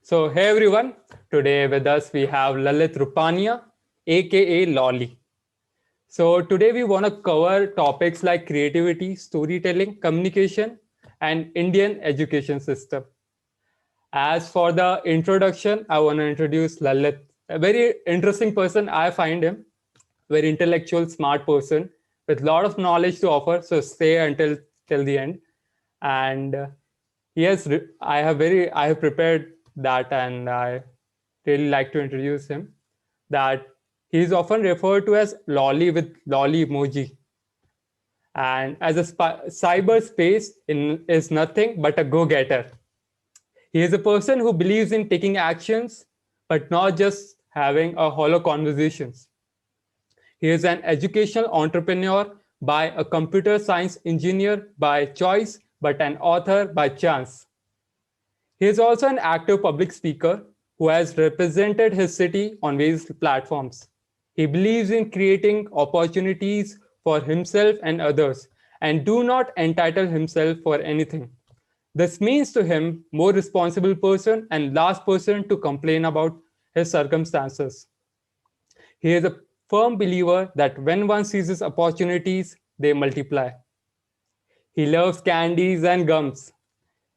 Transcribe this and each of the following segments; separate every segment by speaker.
Speaker 1: So, hey everyone, today with us we have Lalit Rupania, aka Lolly. So, today we want to cover topics like creativity, storytelling, communication, and Indian education system. As for the introduction, I want to introduce Lalit, a very interesting person. I find him very intellectual, smart person with a lot of knowledge to offer. So, stay until till the end. And yes, I have prepared that, and I really like to introduce him. That he is often referred to as Lolly with Lolly emoji, and as a cyberspace is nothing but a go-getter. He is a person who believes in taking actions, but not just having a hollow conversations. He is an educational entrepreneur by a computer science engineer by choice, but an author by chance. He is also an active public speaker who has represented his city on various platforms. He believes in creating opportunities for himself and others and do not entitle himself for anything. This means to him more responsible person and last person to complain about his circumstances. He is a firm believer that when one seizes opportunities, they multiply. He loves candies and gums,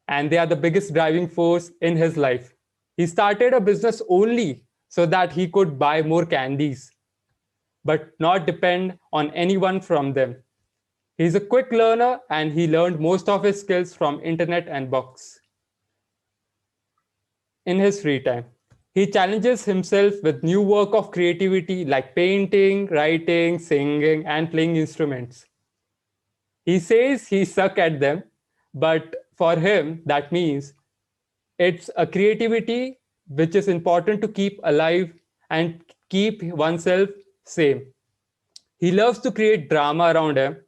Speaker 1: and they are the biggest driving force in his life. He started a business only so that he could buy more candies, but not depend on anyone from them. He's a quick learner and he learned most of his skills from internet and books in his free time. He challenges himself with new work of creativity like painting, writing, singing, and playing instruments. He says he suck at them, but for him that means it's a creativity which is important to keep alive and keep oneself sane. He loves to create drama around him,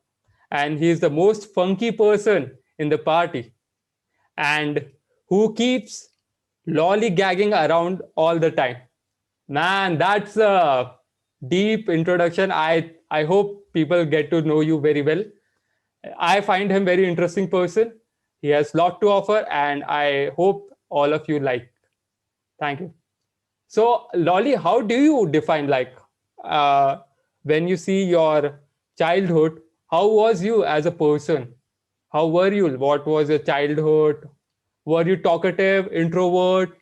Speaker 1: and he is the most funky person in the party and who keeps lollygagging around all the time. Man, that's a deep introduction. I hope people get to know you very well. I find him very interesting person. He has lot to offer, and I hope all of you like. Thank you. So, Lolly, how do you define uh, when you see your childhood? How was you as a person? How were you? What was your childhood? Were you talkative, introvert?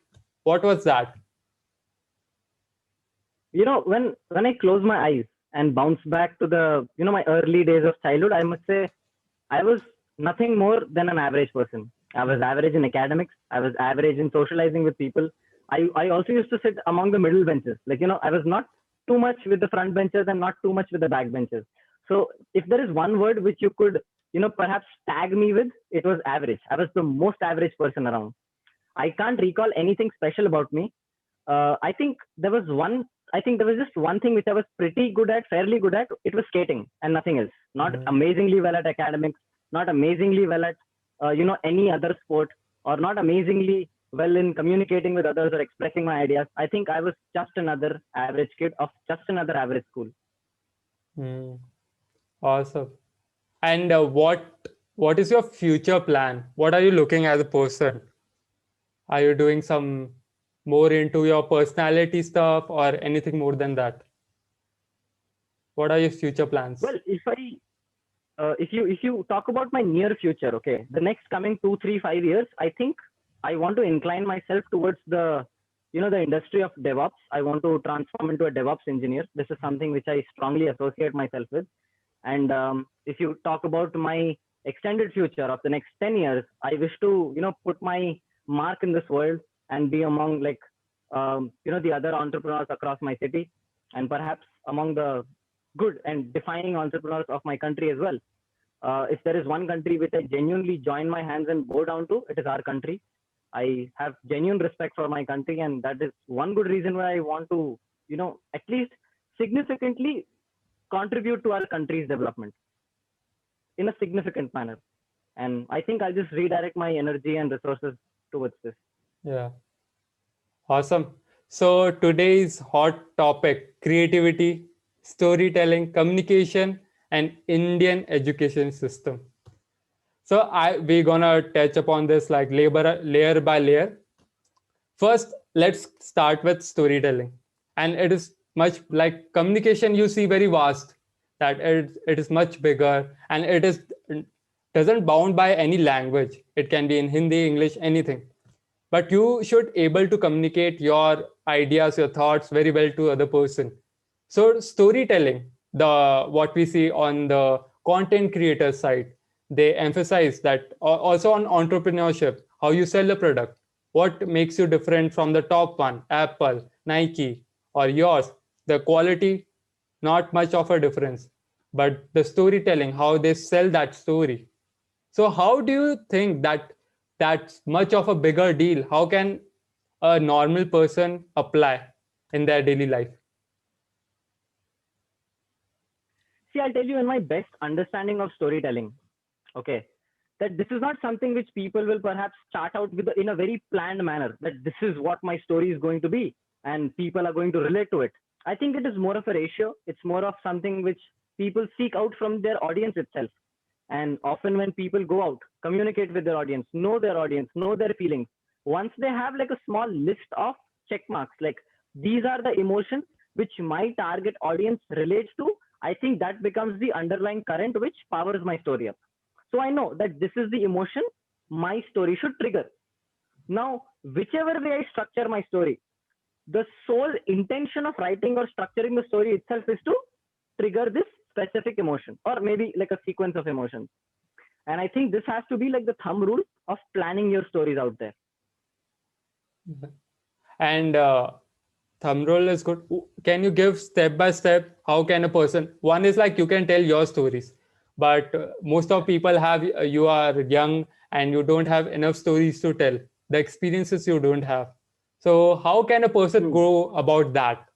Speaker 1: What was that?
Speaker 2: When I close my eyes and bounce back to the my early days of childhood, I must say I was nothing more than an average person. I was average in academics. I was average in socializing with people. I also used to sit among the middle benches. I was not too much with the front benches and not too much with the back benches. So if there is one word which you could perhaps tag me with, it was average. I was the most average person around. I can't recall anything special about me. I think there was one. I think there was just one thing which I was pretty good at, fairly good at. It was skating and nothing else. Not
Speaker 1: Mhm.
Speaker 2: amazingly well at academics, not amazingly well at any other sport, or not amazingly well in communicating with others or expressing my ideas. I think I was just another average kid of just another average school.
Speaker 1: Mm, awesome. And what is your future plan? What are you looking as a person? Are you doing some more into your personality stuff or anything more than that? What are your future plans?
Speaker 2: Well, if you talk about my near future, okay, the next coming 2, 3, 5 years, I think I want to incline myself towards the industry of DevOps. I want to transform into a DevOps engineer. This is something which I strongly associate myself with. And if you talk about my extended future of the next 10 years, I wish to put my mark in this world and be among the other entrepreneurs across my city, and perhaps among the good and defining entrepreneurs of my country as well. If there is one country which I genuinely join my hands and bow down to, it is our country. I have genuine respect for my country, and that is one good reason why I want to, at least significantly contribute to our country's development in a significant manner. And I think I'll just redirect my energy and resources towards this.
Speaker 1: Yeah, awesome. So today's hot topic, creativity, storytelling, communication, and Indian education system. So we're gonna touch upon this like layer by layer. First, let's start with storytelling. And it is much like communication, you see very vast, that it is much bigger, and it is doesn't bound by any language. It can be in Hindi, English, anything. But you should able to communicate your ideas, your thoughts very well to other person. So storytelling, the what we see on the content creator side, they emphasize that also on entrepreneurship, how you sell a product, what makes you different from the top one, Apple, Nike, or yours. The quality, not much of a difference, but the storytelling, how they sell that story. So how do you think that that's much of a bigger deal? How can a normal person apply in their daily life?
Speaker 2: See, I'll tell you in my best understanding of storytelling, okay, that this is not something which people will perhaps start out with in a very planned manner, that this is what my story is going to be and people are going to relate to it. I think it is more of a ratio. It's more of something which people seek out from their audience itself. And often when people go out, communicate with their audience, know their feelings, once they have like a small list of check marks, like these are the emotions which my target audience relates to, I think that becomes the underlying current which powers my story up. So I know that this is the emotion my story should trigger. Now, whichever way I structure my story, the sole intention of writing or structuring the story itself is to trigger this specific emotion or maybe like a sequence of emotions. And I think this has to be like the thumb rule of planning your stories out there.
Speaker 1: And thumb roll is good. Can you give step by step? How can a person? One is like you can tell your stories, but most of people have you are young and you don't have enough stories to tell. The experiences you don't have. So how can a person go about that?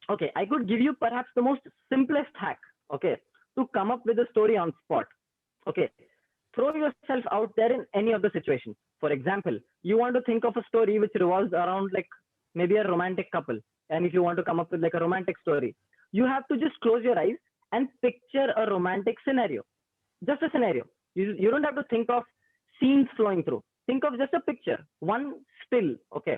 Speaker 2: Okay, I could give you perhaps the most simplest hack, okay, to come up with a story on spot. Okay, throw yourself out there in any of the situations. For example, you want to think of a story which revolves around like maybe a romantic couple. And if you want to come up with like a romantic story, you have to just close your eyes and picture a romantic scenario. Just a scenario. You don't have to think of scenes flowing through. Think of just a picture, one still, okay,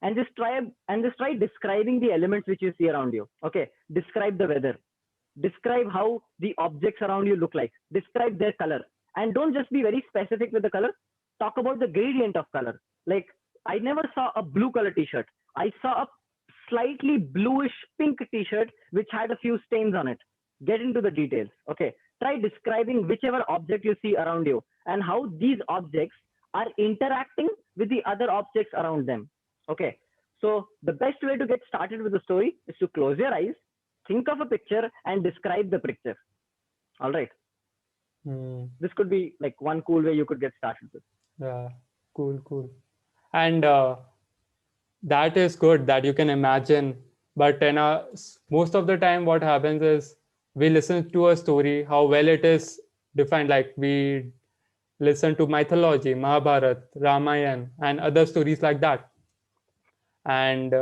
Speaker 2: and just try describing the elements which you see around you. Okay, describe the weather, describe how the objects around you look like, describe their color, and don't just be very specific with the color. Talk about the gradient of color. Like, I never saw a blue color t-shirt. I saw a slightly bluish pink t-shirt which had a few stains on it. Get into the details. Okay, try describing whichever object you see around you and how these objects are interacting with the other objects around them. Okay, so the best way to get started with the story is to close your eyes, think of a picture, and describe the picture. All right. This could be like one cool way you could get started with.
Speaker 1: Yeah, cool. And that is good that you can imagine. But most of the time, what happens is we listen to a story, how well it is defined. Like we listen to mythology, Mahabharata, Ramayana, and other stories like that. And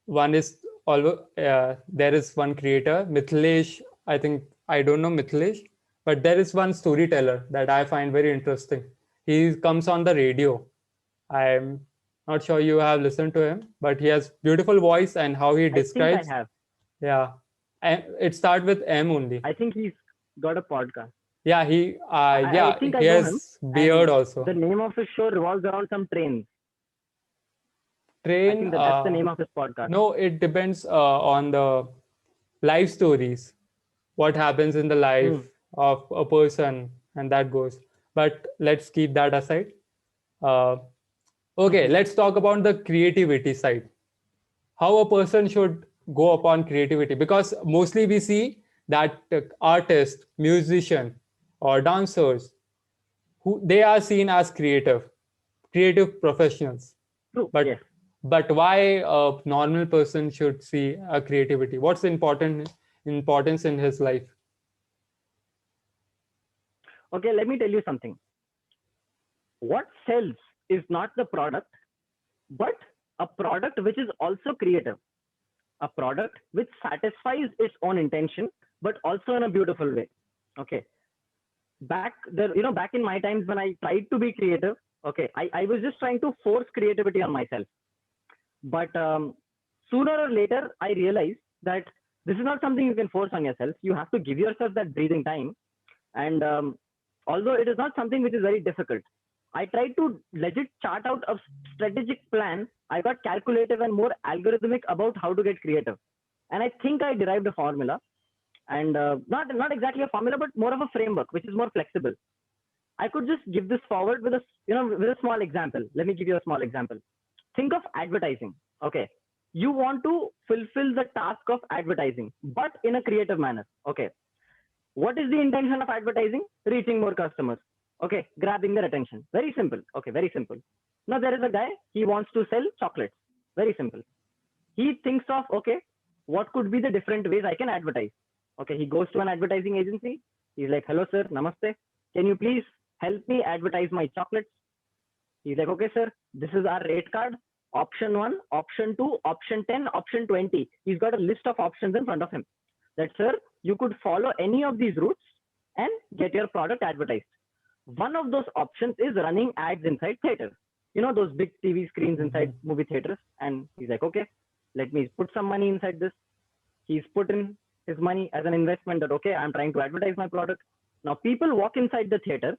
Speaker 1: one is there is one creator, Mithilesh. I don't know Mithilesh, but there is one storyteller that I find very interesting. He comes on the radio. I'm not sure you have listened to him, but he has beautiful voice and how he describes.
Speaker 2: I think I have.
Speaker 1: Yeah, and it starts with M only.
Speaker 2: I think he's got a podcast.
Speaker 1: Yeah,
Speaker 2: I think I
Speaker 1: he
Speaker 2: know
Speaker 1: has
Speaker 2: him.
Speaker 1: beard
Speaker 2: And
Speaker 1: also.
Speaker 2: the name of his show revolves around some trains. I
Speaker 1: Train.
Speaker 2: think that's the name of his podcast.
Speaker 1: No, it depends on the life stories, what happens in the life of a person, and that goes. But let's keep that aside. Okay, let's talk about the creativity side. How a person should go upon creativity, because mostly we see that artists, musician, or dancers, who they are seen as creative professionals.
Speaker 2: True.
Speaker 1: But
Speaker 2: Yes.
Speaker 1: but why a normal person should see a creativity? What's the importance in his life?
Speaker 2: Okay, let me tell you something. What sells is not the product, but a product which is also creative. A product which satisfies its own intention, but also in a beautiful way. Okay. Back there, back in my times when I tried to be creative, Okay, I was just trying to force creativity on myself. But sooner or later, I realized that this is not something you can force on yourself. You have to give yourself that breathing time. And although it is not something which is very difficult, I tried to legit chart out a strategic plan. I got calculative and more algorithmic about how to get creative. And I think I derived a formula, and not exactly a formula, but more of a framework, which is more flexible. I could just give this forward with a with a small example. Let me give you a small example. Think of advertising. Okay, you want to fulfill the task of advertising, but in a creative manner. Okay, what is the intention of advertising? Reaching more customers. Okay, grabbing their attention. Very simple. Okay, very simple. Now there is a guy. He wants to sell chocolates. Very simple. He thinks of, okay, what could be the different ways I can advertise? Okay, he goes to an advertising agency. He's like, hello sir, namaste. Can you please help me advertise my chocolates? He's like, okay sir, this is our rate card. Option 1, option 2, option 10, option 20. He's got a list of options in front of him. That sir, you could follow any of these routes and get your product advertised. One of those options is running ads inside theaters. You know, those big TV screens inside movie theaters. And he's like, okay, let me put some money inside this. He's put in his money as an investment that, okay, I'm trying to advertise my product. Now people walk inside the theater.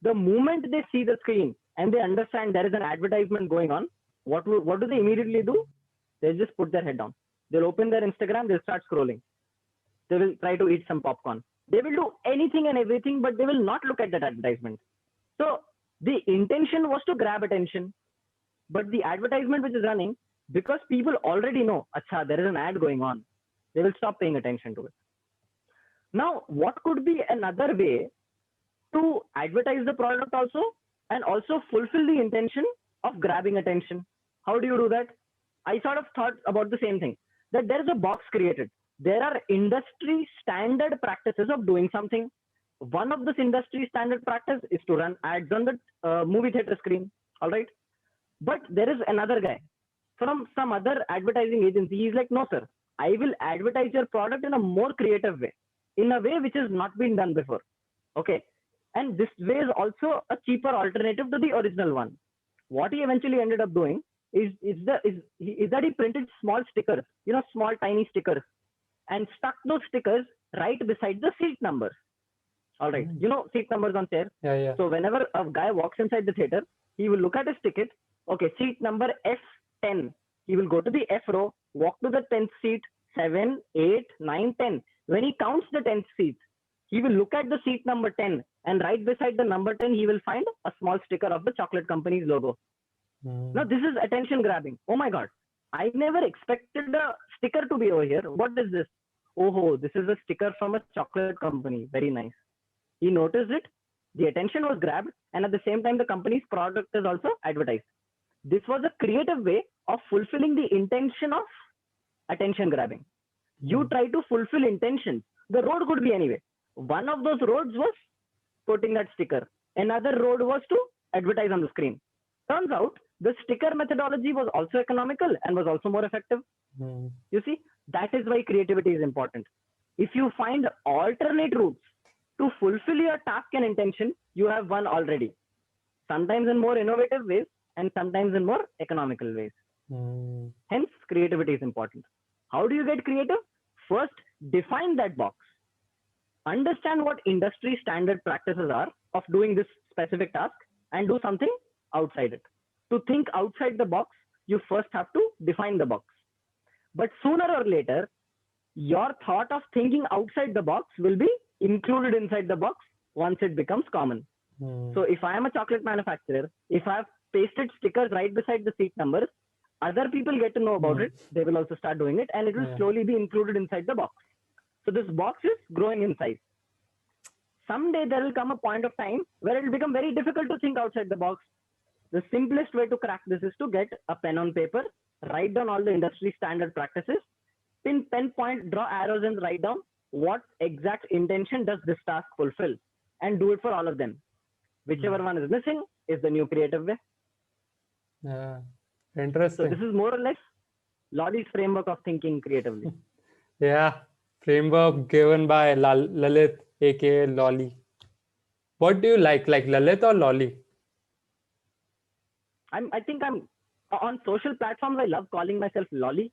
Speaker 2: The moment they see the screen and they understand there is an advertisement going on, what do they immediately do? They'll just put their head down. They'll open their Instagram, they'll start scrolling. They will try to eat some popcorn. They will do anything and everything, but they will not look at that advertisement. So the intention was to grab attention, but the advertisement which is running, because people already know, acha, there is an ad going on, they will stop paying attention to it. Now, what could be another way to advertise the product also and also fulfill the intention of grabbing attention? How do you do that? I sort of thought about the same thing, that there is a box created. There are industry standard practices of doing something. One of this industry standard practice is to run ads on the movie theater screen. All right. But there is another guy from some other advertising agency. He's like, no, sir, I will advertise your product in a more creative way, in a way which has not been done before. Okay. And this way is also a cheaper alternative to the original one. What he eventually ended up doing is that he printed small stickers, small tiny stickers, and stuck those stickers right beside the seat numbers. All right. Seat numbers on chair.
Speaker 1: Yeah.
Speaker 2: So whenever a guy walks inside the theater, he will look at his ticket. Okay, seat number F10. He will go to the F row, walk to the 10th seat, 7, 8, 9, 10. When he counts the 10th seat, he will look at the seat number 10, and right beside the number 10, he will find a small sticker of the chocolate company's logo. Now, this is attention grabbing. Oh my God. I never expected a sticker to be over here. What is this? Oh, this is a sticker from a chocolate company. Very nice. He noticed it. The attention was grabbed, and at the same time, the company's product is also advertised. This was a creative way of fulfilling the intention of attention grabbing. You try to fulfill intentions. The road could be anyway. One of those roads was putting that sticker. Another road was to advertise on the screen. Turns out the sticker methodology was also economical and was also more effective. You see, that is why creativity is important. If you find alternate routes to fulfill your task and intention, you have won already. Sometimes in more innovative ways and sometimes in more economical ways. Hence, creativity is important. How do you get creative? First, define that box. Understand what industry standard practices are of doing this specific task and do something outside it. To think outside the box, you first have to define the box. But sooner or later, your thought of thinking outside the box will be included inside the box once it becomes common. So if I am a chocolate manufacturer, if I have pasted stickers right beside the seat numbers, other people get to know about it. They will also start doing it, and it will slowly be included inside the box. So this box is growing in size. Someday there will come a point of time where it will become very difficult to think outside the box. The simplest way to crack this is to get a pen on paper, write down all the industry standard practices, pin, pen, point, draw arrows and write down what exact intention does this task fulfill, and do it for all of them. Whichever one is missing is the new creative way.
Speaker 1: Yeah, interesting.
Speaker 2: So this is more or less Lolly's framework of thinking creatively.
Speaker 1: Yeah, framework given by Lalit, aka Lolly. What do you like Lalit or Lolly?
Speaker 2: I think I'm on social platforms. I love calling myself lolly.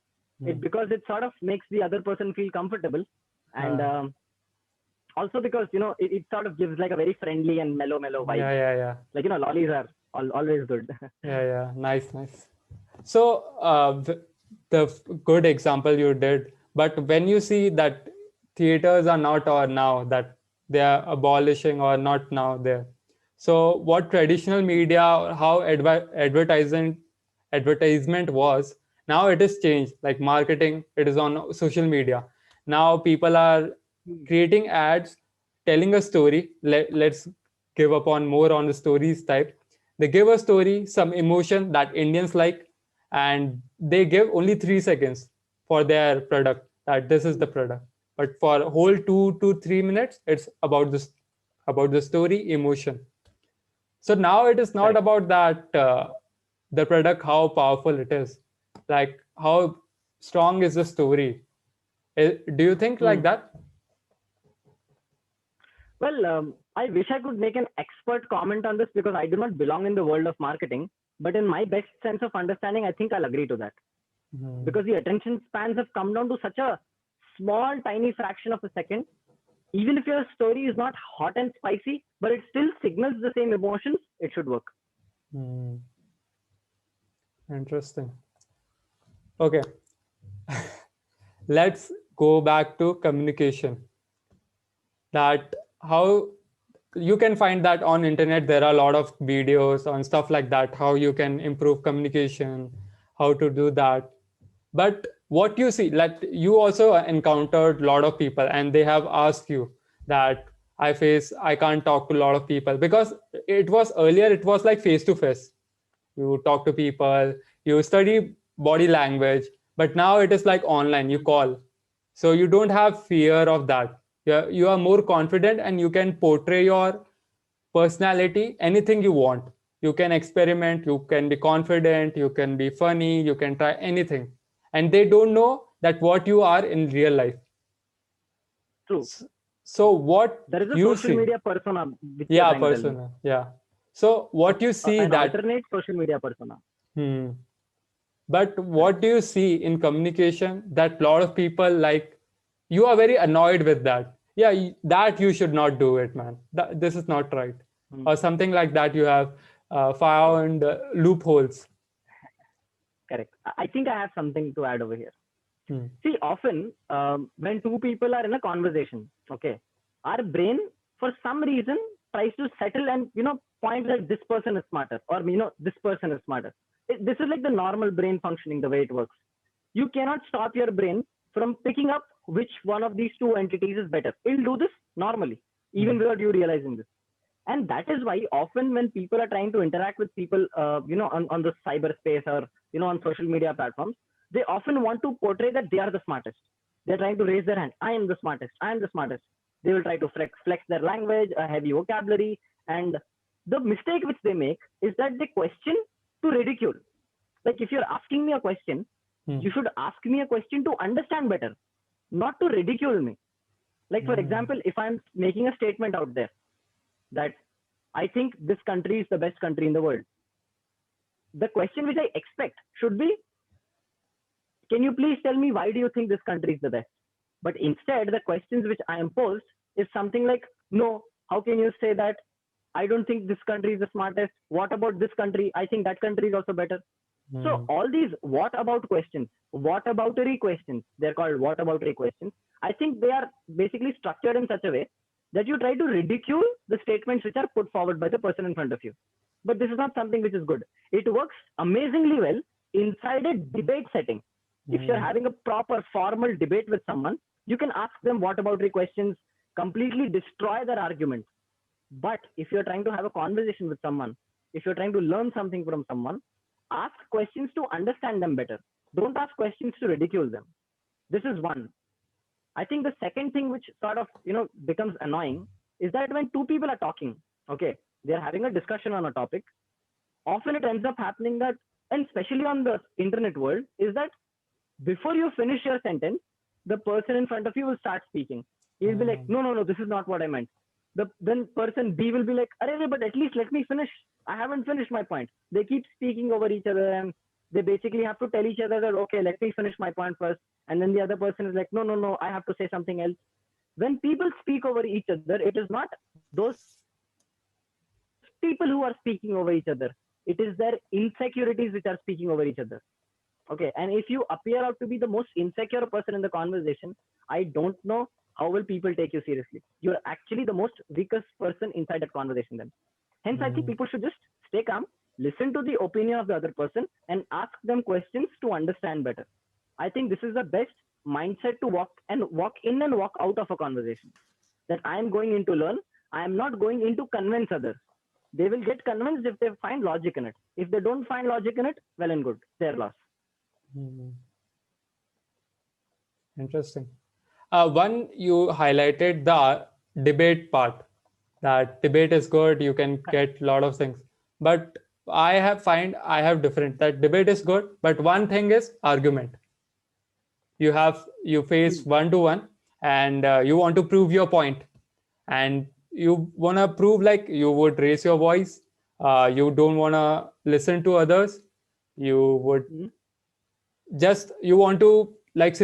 Speaker 2: Because it sort of makes the other person feel comfortable, and also because it sort of gives like a very friendly and mellow vibe.
Speaker 1: Yeah.
Speaker 2: Like lollies are always good.
Speaker 1: Yeah. Nice. So good example you did, but when you see that theaters are not, or now that they are abolishing or not now there, so what traditional media or how advertisement was, now it is changed. Like marketing, it is on social media. Now people are creating ads, telling a story. Let's give upon more on the stories type. They give a story, some emotion that Indians like, and they give only 3 seconds for their product, that this is the product. But for a whole 2 to 3 minutes, it's about this, about the story, emotion. So now it is not
Speaker 2: Correct.
Speaker 1: about that the product, how powerful it is, like how strong is the story. Do you think like that?
Speaker 2: Well, I wish I could make an expert comment on this because I do not belong in the world of marketing. But in my best sense of understanding, I think I'll agree to that. Because the attention spans have come down to such a small, tiny fraction of a second. Even if your story is not hot and spicy, but it still signals the same emotions, it should work.
Speaker 1: Interesting. Okay, let's go back to communication. That how you can find that on internet, there are a lot of videos on stuff like that, how you can improve communication, how to do that. But what you see, like you also encountered a lot of people and they have asked you that I can't talk to a lot of people, because it was earlier, it was like face to face, you talk to people, you study body language. But now it is like online, you call. So you don't have fear of that. You are more confident and you can portray your personality anything you want. You can experiment, you can be confident, you can be funny, you can try anything, and they don't know that what you are in real life.
Speaker 2: True.
Speaker 1: So what
Speaker 2: There is a
Speaker 1: you
Speaker 2: social
Speaker 1: see,
Speaker 2: media persona which you're
Speaker 1: yeah,
Speaker 2: trying to tell me.
Speaker 1: persona, yeah. So what you see
Speaker 2: An
Speaker 1: that,
Speaker 2: alternate social media persona.
Speaker 1: but
Speaker 2: Correct.
Speaker 1: what do you see in communication that a lot of people, like, you are very annoyed with that? Yeah, that you should not do it, man. This is not right, or something like that. You have found loopholes.
Speaker 2: Correct. I think I have something to add over here.
Speaker 1: Hmm.
Speaker 2: See, often when two people are in a conversation, okay, our brain for some reason tries to settle and point that this person is smarter, or this person is smarter. This is like the normal brain functioning, the way it works. You cannot stop your brain from picking up which one of these two entities is better. It'll do this normally, even without you realizing this. And that is why often when people are trying to interact with people, on the cyberspace or on social media platforms, they often want to portray that they are the smartest. They're trying to raise their hand. I am the smartest. I am the smartest. They will try to flex their language, a heavy vocabulary, and the mistake which they make is that they question to ridicule. Like if you're asking me a question, you should ask me a question to understand better, not to ridicule me. Like for example, if I'm making a statement out there that I think this country is the best country in the world, the question which I expect should be, can you please tell me why do you think this country is the best? But instead, the questions which I am posed is something like, no, how can you say that? I don't think this country is the smartest. What about this country? I think that country is also better. So all these what about questions, what aboutery questions, they're called what aboutery questions. I think they are basically structured in such a way that you try to ridicule the statements which are put forward by the person in front of you. But this is not something which is good. It works amazingly well inside a debate setting. If you're having a proper formal debate with someone, you can ask them what about questions, completely destroy their argument. But if you're trying to have a conversation with someone, if you're trying to learn something from someone, ask questions to understand them better. Don't ask questions to ridicule them. This is one. I think the second thing which sort of becomes annoying is that when two people are talking, okay, they're having a discussion on a topic. Often it ends up happening that, and especially on the internet world, is that before you finish your sentence, the person in front of you will start speaking. He'll be like, no, this is not what I meant. then person B will be like, "Arey, but at least let me finish. I haven't finished my point." They keep speaking over each other, and they basically have to tell each other that, "Okay, let me finish my point first." And then the other person is like, "No, no, no, I have to say something else." When people speak over each other, it is not those people who are speaking over each other. It is their insecurities which are speaking over each other. Okay, and if you appear out to be the most insecure person in the conversation, I don't know how will people take you seriously. You're actually the most weakest person inside that conversation then. Hence, I think people should just stay calm, listen to the opinion of the other person, and ask them questions to understand better. I think this is the best mindset to walk in and walk out of a conversation. That I am going in to learn. I am not going in to convince others. They will get convinced if they find logic in it. If they don't find logic in it, well and good, their loss.
Speaker 1: Interesting. One, you highlighted the debate part. That debate is good. You can get a lot of things. But I have different. That debate is good. But one thing is argument. You face one to one, and you want to prove your point, and you want to prove like you would raise your voice. You don't want to listen to others. You would just you want to like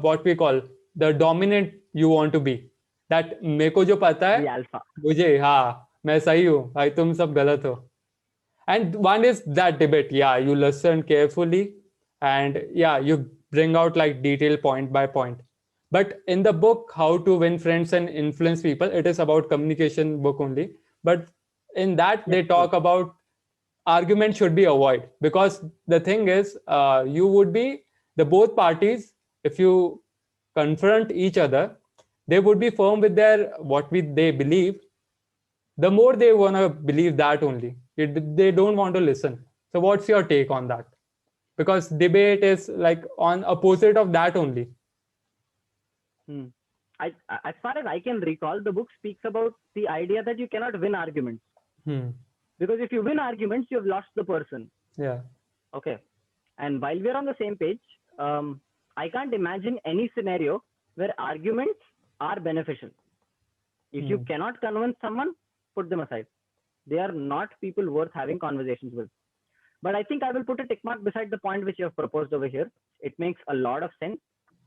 Speaker 1: what we call the dominant. You want to be that मेरे को जो पता
Speaker 2: The
Speaker 1: है
Speaker 2: alpha.
Speaker 1: मुझे हाँ मैं सही हूँ भाई तुम सब गलत हो. And one is that debate. Yeah, you listen carefully, and yeah, you bring out like detail point by point. But in the book How to Win Friends and Influence People, it is about communication book only. But in that they talk about argument should be avoided, because the thing is you would be the both parties, if you confront each other, they would be firm with their they believe. The more they want to believe that only, they don't want to listen. So what's your take on that? Because debate is like on opposite of that only.
Speaker 2: As far as I can recall, the book speaks about the idea that you cannot win arguments. Because if you win arguments, you have lost the person.
Speaker 1: Yeah.
Speaker 2: Okay. And while we're on the same page, I can't imagine any scenario where arguments are beneficial. If you cannot convince someone, put them aside. They are not people worth having conversations with. But I think I will put a tick mark beside the point which you have proposed over here. It makes a lot of sense.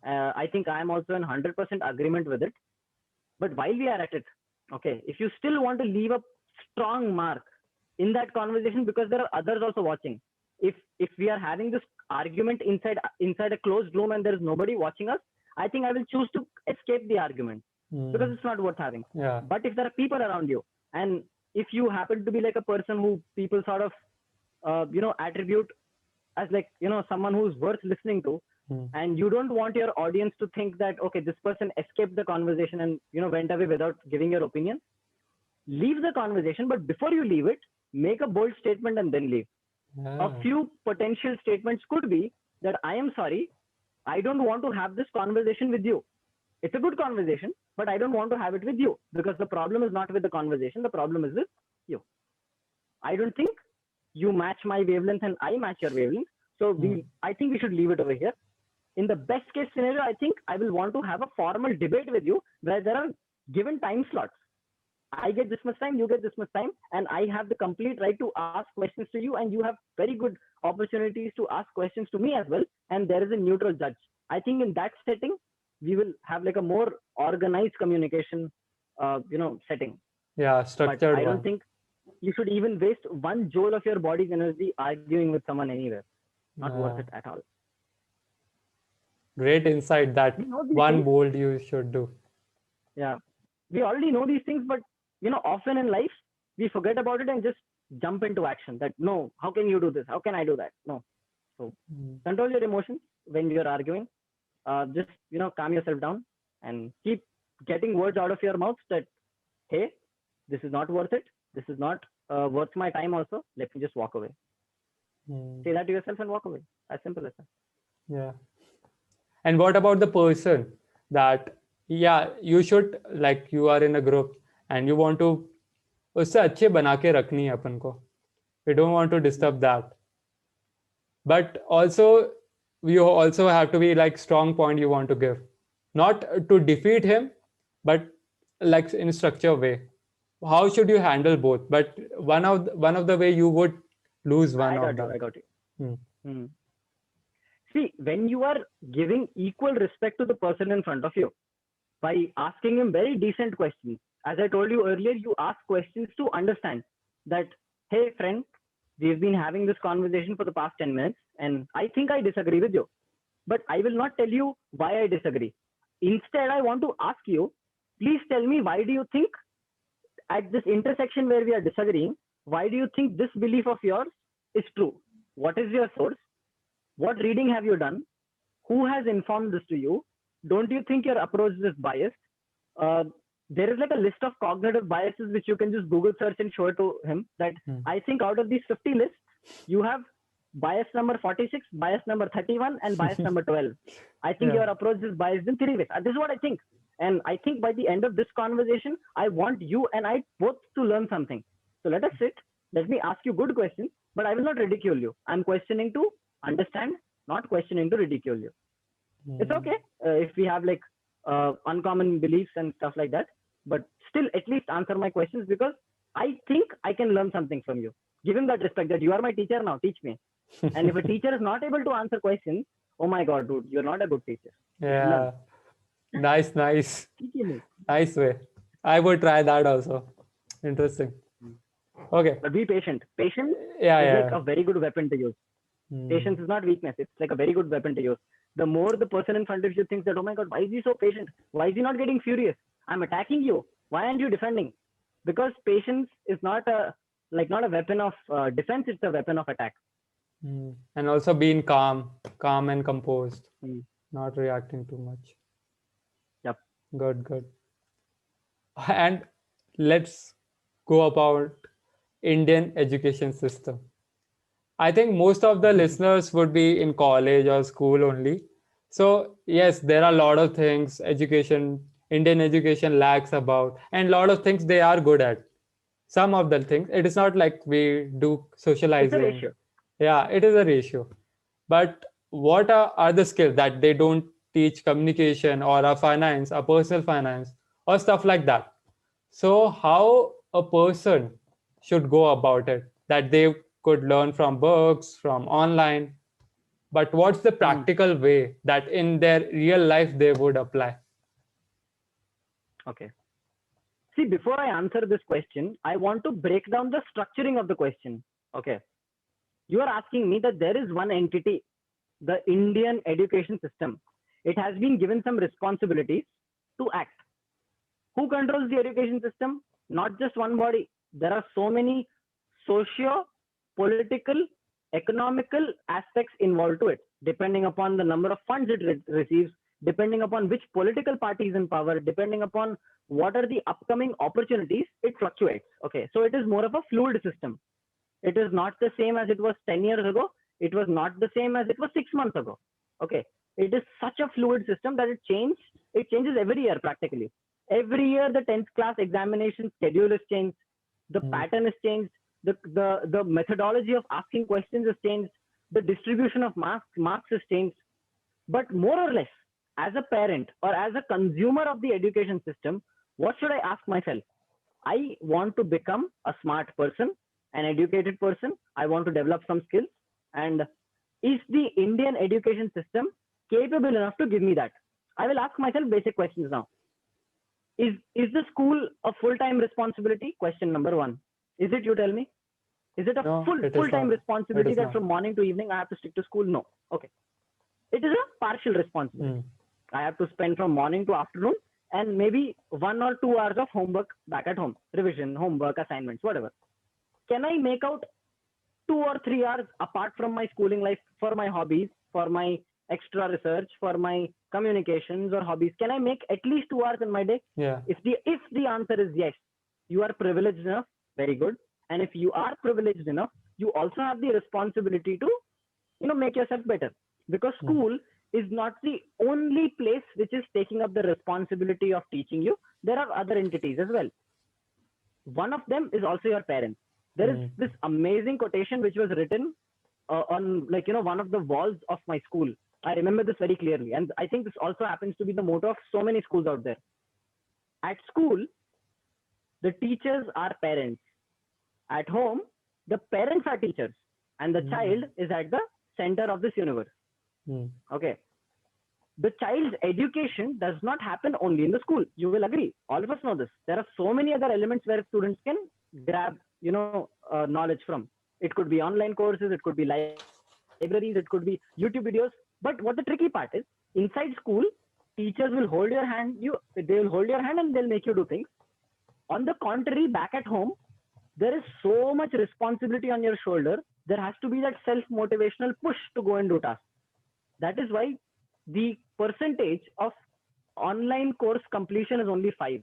Speaker 2: I think I am also in 100% agreement with it. But while we are at it, okay, if you still want to leave a strong mark in that conversation, because there are others also watching, if we are having this argument inside a closed room and there is nobody watching us, I think I will choose to escape the argument because it's not worth having.
Speaker 1: Yeah.
Speaker 2: But if there are people around you, and if you happen to be like a person who people sort of attribute as like someone who's worth listening to, and you don't want your audience to think that, okay, this person escaped the conversation and went away without giving your opinion, leave the conversation. But before you leave it, make a bold statement and then leave. A few potential statements could be that, I am sorry, I don't want to have this conversation with you. It's a good conversation, but I don't want to have it with you, because the problem is not with the conversation. The problem is with you. I don't think you match my wavelength and I match your wavelength. So I think we should leave it over here. In the best case scenario, I think I will want to have a formal debate with you where there are given time slots. I get this much time, you get this much time, and I have the complete right to ask questions to you, and you have very good opportunities to ask questions to me as well. And there is a neutral judge. I think in that setting, we will have like a more organized communication, setting.
Speaker 1: Yeah, structured.
Speaker 2: But I don't think you should even waste one joule of your body's energy arguing with someone anywhere. Not worth it at all.
Speaker 1: Great insight. That one bold you should do.
Speaker 2: Yeah, we already know these things, but often in life we forget about it and just jump into action. That no, how can you do this? How can I do that? No. So control your emotions when you're arguing. Just calm yourself down and keep getting words out of your mouth that, hey, this is not worth it. This is not worth my time also. Let me just walk away. Say that to yourself and walk away. As simple as that.
Speaker 1: Yeah. And what about the person that, yeah, you should, like you are in a group and you want to उससे अच्छे बना के रखनी है अपन को. We don't want to disturb that. But also, you also have to be like strong point you want to give. Not to defeat him, but like in a structured way. how should you handle both? But one of the way you would lose one
Speaker 2: I
Speaker 1: of
Speaker 2: got you.
Speaker 1: them.
Speaker 2: I got you.
Speaker 1: Hmm.
Speaker 2: Hmm. See, when you are giving equal respect to the person in front of you by asking him very decent questions, as I told you earlier, you ask questions to understand that, hey, friend, we've been having this conversation for the past 10 minutes, and I think I disagree with you. But I will not tell you why I disagree. Instead, I want to ask you, please tell me, why do you think at this intersection where we are disagreeing, why do you think this belief of yours is true? What is your source? What reading have you done? Who has informed this to you? Don't you think your approach is biased? Uh, there is like a list of cognitive biases which you can just Google search and show it to him. That
Speaker 1: Hmm.
Speaker 2: I think out of these 50 lists, you have bias number 46, bias number 31, and bias number 12. I think
Speaker 1: Yeah.
Speaker 2: your approach is biased in 3 ways. This is what I think. And I think by the end of this conversation, I want you and I both to learn something. So let us sit. Let me ask you good questions, but I will not ridicule you. I'm questioning to understand, not questioning to ridicule you. It's
Speaker 1: Hmm.
Speaker 2: okay if we have like uncommon beliefs and stuff like that, but still at least answer my questions because I think I can learn something from you. Give him that respect that you are my teacher now, teach me. And if a teacher is not able to answer questions, oh my god, dude, you're not a good teacher. You should learn.
Speaker 1: Yeah. Nice, nice.
Speaker 2: Teach him.
Speaker 1: Nice way. I would try that also. Interesting. Okay.
Speaker 2: But be patient. Patience
Speaker 1: Yeah,
Speaker 2: is like
Speaker 1: yeah.
Speaker 2: a very good weapon to use.
Speaker 1: Hmm.
Speaker 2: Patience is not weakness. It's like a very good weapon to use. The more the person in front of you thinks that, oh my God, why is he so patient? Why is he not getting furious? I'm attacking you. Why aren't you defending? Because patience is not a weapon of defense. It's a weapon of attack.
Speaker 1: Hmm. And also being calm and composed,
Speaker 2: Mm.
Speaker 1: not reacting too much.
Speaker 2: Yep.
Speaker 1: Good, good. And let's go about Indian education system. I think most of the listeners would be in college or school only. So yes, there are a lot of things Indian education lacks about, and a lot of things they are good at. Some of the things, it is not like we do
Speaker 2: It's a
Speaker 1: socializing.
Speaker 2: ratio.
Speaker 1: Yeah, it is a ratio. But what are the skills that they don't teach communication or a finance, a personal finance, or stuff like that? So, how a person should go about it that they could learn from books, from online, but what's the
Speaker 2: Mhm.
Speaker 1: practical way that in their real life they would apply?
Speaker 2: Okay. See, before I answer this question, I want to break down the structuring of the question. Okay. You are asking me that there is one entity, the Indian education system. It has been given some responsibilities to act. Who controls the education system? Not just one body. There are so many socio political, economical aspects involved to it, depending upon the number of funds it receives, depending upon which political party is in power, depending upon what are the upcoming opportunities, it fluctuates. Okay, so it is more of a fluid system. It is not the same as it was 10 years ago. It was not the same as it was 6 months ago. Okay. It is such a fluid system that it changes every year practically. Every year the 10th class examination schedule is changed. The
Speaker 1: Hmm.
Speaker 2: pattern is changed. The methodology of asking questions is changed. The distribution of marks is changed. But more or less, as a parent or as a consumer of the education system, what should I ask myself? I want to become a smart person, an educated person. I want to develop some skills. And is the Indian education system capable enough to give me that? I will ask myself basic questions now. Is the school a full-time responsibility? Question number one. Is it, you tell me? Is it a
Speaker 1: No, it is
Speaker 2: full-time
Speaker 1: not. It
Speaker 2: responsibility
Speaker 1: is
Speaker 2: that
Speaker 1: not.
Speaker 2: from morning to evening I have to stick to school? No. Okay. It is a partial
Speaker 1: Hmm.
Speaker 2: responsibility. I have to spend from morning to afternoon and maybe 1 or 2 hours of homework back at home, revision, homework, assignments, whatever. Can I make out 2 or 3 hours apart from my schooling life for my hobbies, for my extra research, for my communications or hobbies? Can I make at least 2 hours in my day?
Speaker 1: Yeah.
Speaker 2: If the answer is yes, you are privileged enough, very good. And if you are privileged enough, you also have the responsibility to make yourself better, because
Speaker 1: Hmm.
Speaker 2: school is not the only place which is taking up the responsibility of teaching you. There are other entities as well. One of them is also your parents. There is
Speaker 1: Hmm.
Speaker 2: this amazing quotation which was written on, like, one of the walls of my school. I remember this very clearly, and I think this also happens to be the motto of so many schools out there. At school, the teachers are parents. At home, the parents are teachers, and the child is at the center of this universe. Okay. The child's education does not happen only in the school. You will agree. All of us know this. There are so many other elements where students can grab, knowledge from. It could be online courses, it could be libraries, it could be YouTube videos. But what the tricky part is, inside school, teachers will hold your hand. They will hold your hand and they'll make you do things. On the contrary, back at home, there is so much responsibility on your shoulder. There has to be that self-motivational push to go and do tasks. That is why the percentage of online course completion is only 5.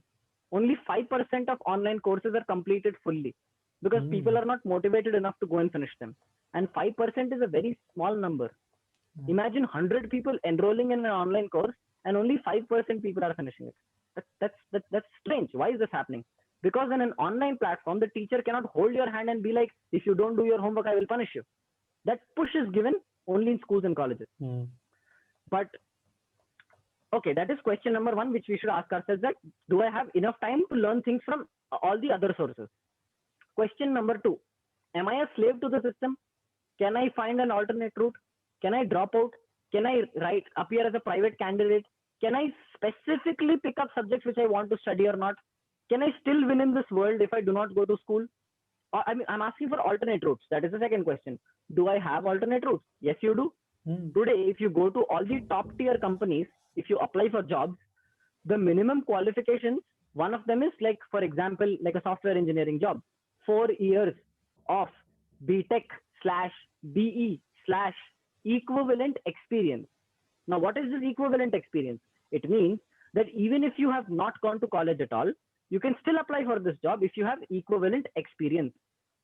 Speaker 2: Only 5% of online courses are completed fully because people are not motivated enough to go and finish them. And 5% is a very small number. Imagine 100 people enrolling in an online course and only 5% people are finishing it. That's strange. Why is this happening? Because in an online platform, the teacher cannot hold your hand and be like, if you don't do your homework, I will punish you. That push is given only in schools and colleges. But okay, that is question number 1, which we should ask ourselves, that do I have enough time to learn things from all the other sources? Question number 2, am I a slave to the system? Can I find an alternate route? Can I drop out? Can I appear as a private candidate? Can I specifically pick up subjects which I want to study or not? Can I still win in this world if I do not go to school? I'm asking for alternate routes. That is the second question. Do I have alternate routes? Yes, you do. Today, if you go to all the top tier companies, if you apply for jobs, the minimum qualifications, one of them is like, for example, like a software engineering job, 4 years of BTech/BE/equivalent experience. Now, what is this equivalent experience? It means that even if you have not gone to college at all, you can still apply for this job if you have equivalent experience.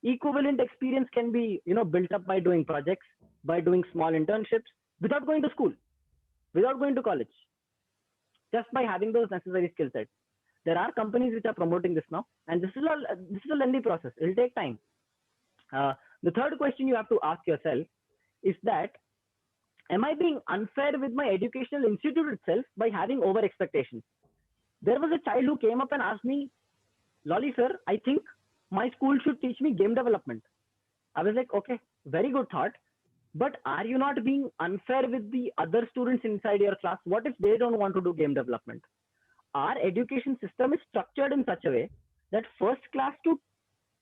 Speaker 2: Equivalent experience can be, built up by doing projects, by doing small internships, without going to school, without going to college, just by having those necessary skill sets. There are companies which are promoting this now, and this is a lengthy process. It will take time. The third question you have to ask yourself is that, am I being unfair with my educational institute itself by having over expectations? There was a child who came up and asked me, Lolly sir, I think my school should teach me game development. I was like, okay, very good thought. But are you not being unfair with the other students inside your class? What if they don't want to do game development? Our education system is structured in such a way that first class to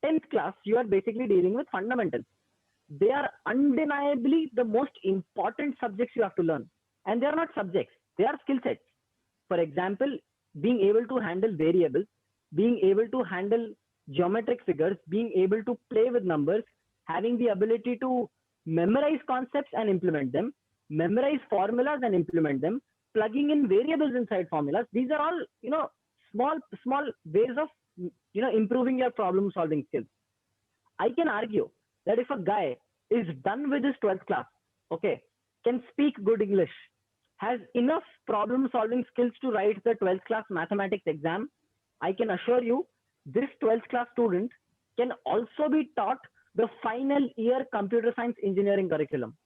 Speaker 2: 10th class, you are basically dealing with fundamentals. They are undeniably the most important subjects you have to learn. And they are not subjects, they are skill sets. For example, being able to handle variables, being able to handle geometric figures, being able to play with numbers, having the ability to memorize concepts and implement them, memorize formulas and implement them, plugging in variables inside formulas. These are all, small ways of, improving your problem solving skills. I can argue that if a guy is done with his 12th class, okay, can speak good English, has enough problem solving skills to write the 12th class mathematics exam, I can assure you this 12th class student can also be taught the final year computer science engineering curriculum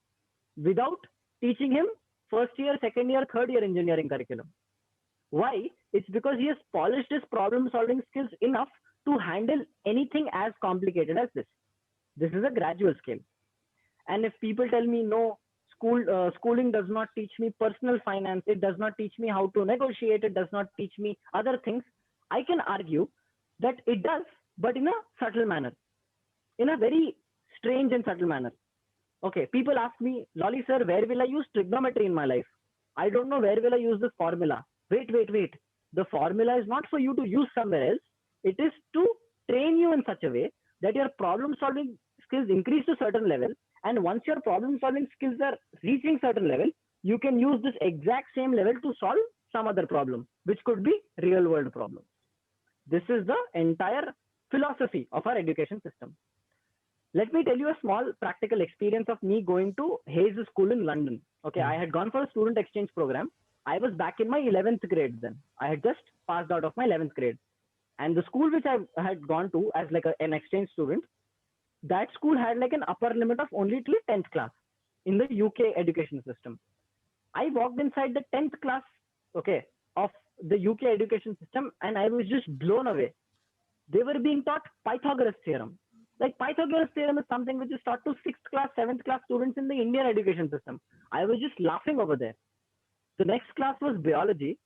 Speaker 2: without teaching him first year, second year, third year engineering curriculum. Why? It's because he has polished his problem solving skills enough to handle anything as complicated as this. This is a gradual scale. And if people tell me, no, schooling does not teach me personal finance, it does not teach me how to negotiate, it does not teach me other things, I can argue that it does, but in a subtle manner, in a very strange and subtle manner. Okay, people ask me, Lolly sir, where will I use trigonometry in my life? I don't know where will I use this formula. Wait. The formula is not for you to use somewhere else. It is to train you in such a way that your problem solving skills increase to a certain level. And once your problem solving skills are reaching certain level, you can use this exact same level to solve some other problem, which could be real world problem. This is the entire philosophy of our education system. Let me tell you a small practical experience of me going to Hayes School in London. Okay, I had gone for a student exchange program. I was back in my 11th grade then. I had just passed out of my 11th grade. And the school which I had gone to as like an exchange student, that school had like an upper limit of only till 10th class in the UK education system. I walked inside the 10th class, okay, of the UK education system, and I was just blown away. they were being taught Pythagoras theorem. Like Pythagoras theorem is something which is taught to 6th class, 7th class students in the Indian education system. I was just laughing over there. The next class was biology.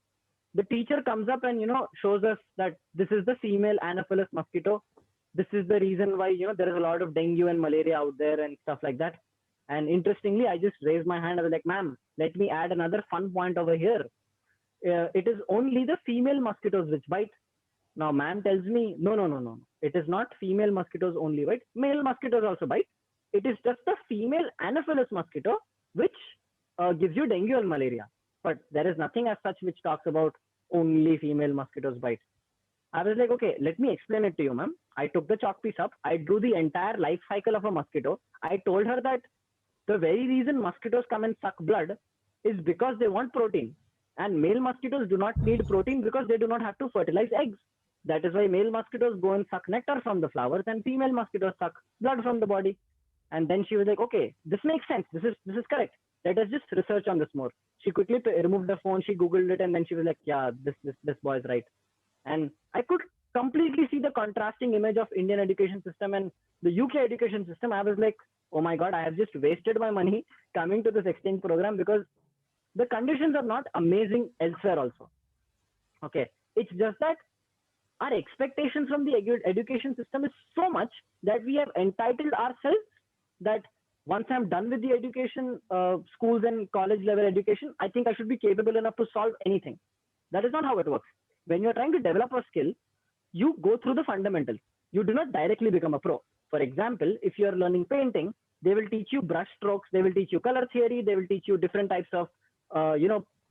Speaker 2: The teacher comes up and shows us that this is the female Anopheles mosquito. This is the reason why there is a lot of dengue and malaria out there and stuff like that. And interestingly, I just raised my hand. I was like, ma'am, let me add another fun point over here. It is only the female mosquitoes which bite. Now, ma'am tells me, no. It is not female mosquitoes only bite. Male mosquitoes also bite. It is just the female Anopheles mosquito which gives you dengue and malaria. But there is nothing as such which talks about only female mosquitoes bite. I was like, okay, let me explain it to you, ma'am. I took the chalk piece up. I drew the entire life cycle of a mosquito. I told her that the very reason mosquitoes come and suck blood is because they want protein. And male mosquitoes do not need protein because they do not have to fertilize eggs. That is why male mosquitoes go and suck nectar from the flowers and female mosquitoes suck blood from the body. And then she was like, okay, this makes sense. This is correct. Let us just research on this more. She quickly removed the phone. She Googled it. And then she was like, yeah, this boy is right. And I could completely see the contrasting image of Indian education system and the UK education system. I was like, oh my God, I have just wasted my money coming to this exchange program because the conditions are not amazing elsewhere also. Okay. It's just that our expectations from the education system is so much that we have entitled ourselves that once I'm done with the education, schools and college level education, I think I should be capable enough to solve anything. That is not how it works. When you're trying to develop a skill, you go through the fundamentals. You do not directly become a pro. For example, if you're learning painting, they will teach you brush strokes, they will teach you color theory, they will teach you different types of,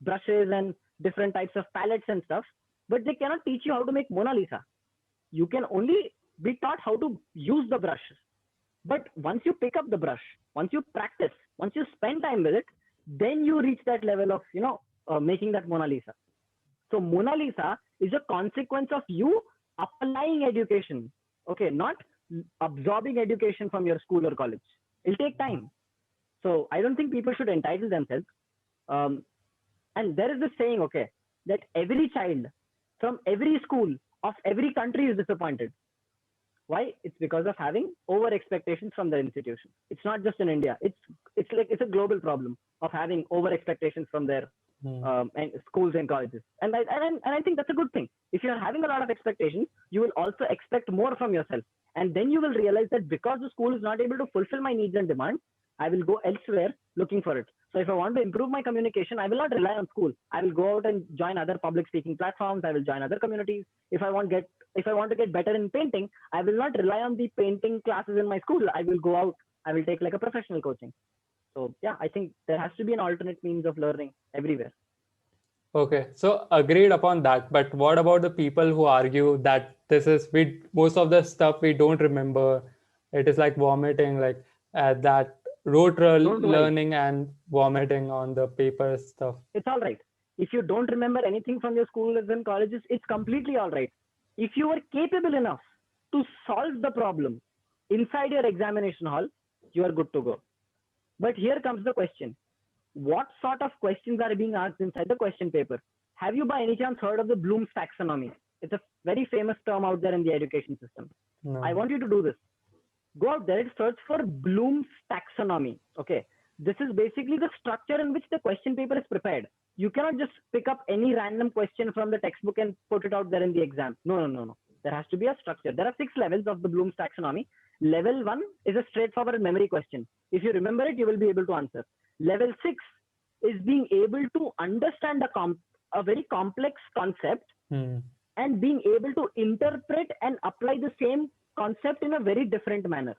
Speaker 2: brushes and different types of palettes and stuff, but they cannot teach you how to make Mona Lisa. You can only be taught how to use the brush. But once you pick up the brush, once you practice, once you spend time with it, then you reach that level of, making that Mona Lisa. So Mona Lisa is a consequence of you applying education, okay, not absorbing education from your school or college. It'll take time. So I don't think people should entitle themselves. And there is this saying, okay, that every child from every school of every country is disappointed. Why? It's because of having over expectations from the institution. It's not just in India. It's a global problem of having over expectations from their and schools and colleges. And I think that's a good thing. If you're having a lot of expectations, you will also expect more from yourself. And then you will realize that because the school is not able to fulfill my needs and demands, I will go elsewhere looking for it. So if I want to improve my communication, I will not rely on school. I will go out and join other public speaking platforms. I will join other communities. If I want to get better in painting, I will not rely on the painting classes in my school. I will go out. I will take like a professional coaching. So yeah, I think there has to be an alternate means of learning everywhere.
Speaker 1: Okay, so agreed upon that. But what about the people who argue that most of the stuff we don't remember? It is like vomiting, like that rote learning and vomiting on the paper stuff.
Speaker 2: It's all right. If you don't remember anything from your schools and colleges, it's completely all right. If you are capable enough to solve the problem inside your examination hall, you are good to go. But here comes the question. What sort of questions are being asked inside the question paper? Have you by any chance heard of the Bloom's taxonomy? It's a very famous term out there in the education system. No. I want you to do this. Go out there and search for Bloom's taxonomy. Okay. This is basically the structure in which the question paper is prepared. You cannot just pick up any random question from the textbook and put it out there in the exam. No. There has to be a structure. There are 6 levels of the Bloom's taxonomy. Level 1 is a straightforward memory question. If you remember it, you will be able to answer. Level 6 is being able to understand a very complex concept and being able to interpret and apply the same concept in a very different manner.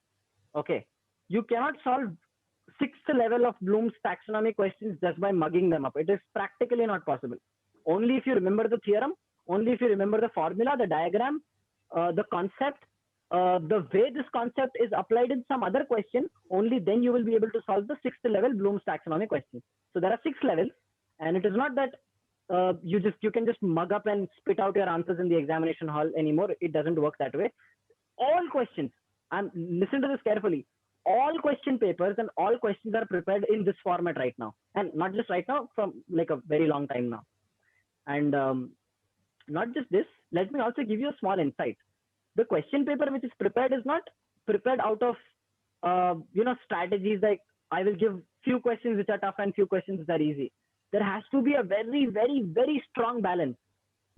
Speaker 2: Okay. You cannot solve 6th level of Bloom's taxonomy questions just by mugging them up. It is practically not possible. Only if you remember the theorem, only if you remember the formula, the diagram, the concept, the way this concept is applied in some other question, only then you will be able to solve the 6th level Bloom's taxonomy question. So there are 6 levels, and it is not that you can just mug up and spit out your answers in the examination hall anymore. It doesn't work that way. All questions, and listen to this carefully, all question papers and all questions are prepared in this format right now, and not just right now, from like a very long time now. And not just this, let me also give you a small insight. the question paper which is prepared is not prepared out of strategies like I will give few questions which are tough and few questions which are easy. There has to be a very, very, very strong balance,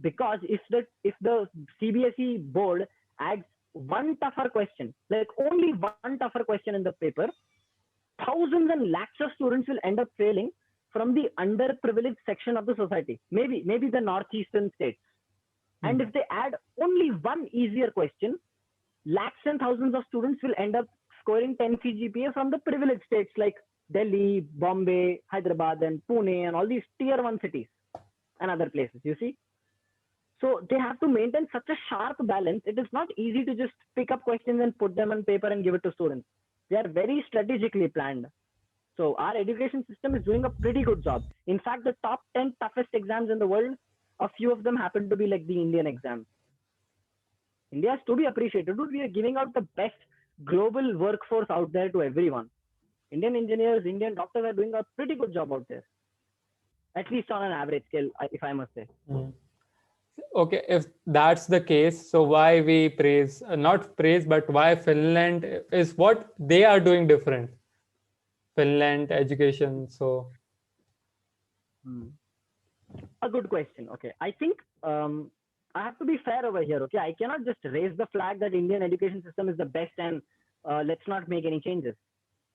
Speaker 2: because if the CBSE board adds one tougher question, like only one tougher question in the paper, thousands and lakhs of students will end up failing from the underprivileged section of the society, maybe the northeastern states. And if they add only one easier question, lakhs and thousands of students will end up scoring 10 CGPA from the privileged states like Delhi, Bombay, Hyderabad, and Pune, and all these tier 1 cities and other places, you see. So they have to maintain such a sharp balance. It is not easy to just pick up questions and put them on paper and give it to students. They are very strategically planned. So our education system is doing a pretty good job. In fact, the top 10 toughest exams in the world, a few of them happen to be like the Indian exams. India is to be appreciated. Dude, we are giving out the best global workforce out there to everyone. Indian engineers, Indian doctors are doing a pretty good job out there, at least on an average scale, if I must say.
Speaker 1: Okay, if that's the case, so why we praise, not praise, but why Finland is what they are doing different? Finland education, so.
Speaker 2: A good question. Okay, I think I have to be fair over here. Okay, I cannot just raise the flag that Indian education system is the best and let's not make any changes.